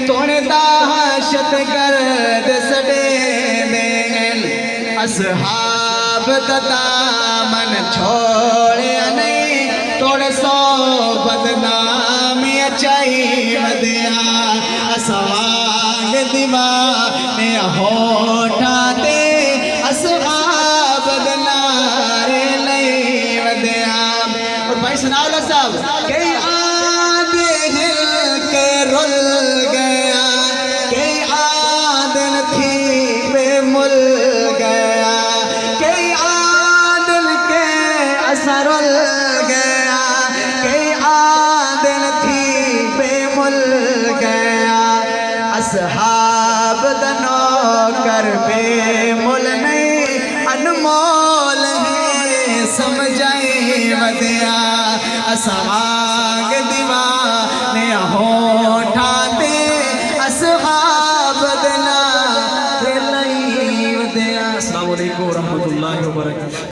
توڑ دہشت گرد سڑے دین اصحاب دامن چھوڑے نہیں توڑ سو بدنامی اچائی ودیا اسوانگ دیوانے ہوٹا دے اصحاب دنارے لئی ودیا اور بھائی سناولا صاحب کئی آدھے ہل کے رل گیا کئی آدھن تھی بے مل گیا کئی آدھن کے اثر رل گیا کئی آدھن تھی بے مل گیا اصحاب دنو کر بے مل نہیں انمول ہے سمجھائی ودیا اسوانگ دیوانے ہوٹا دے اصحاب دنارے لئی ودیا۔ السلام علیکم ورحمۃ اللہ وبرکاتہ۔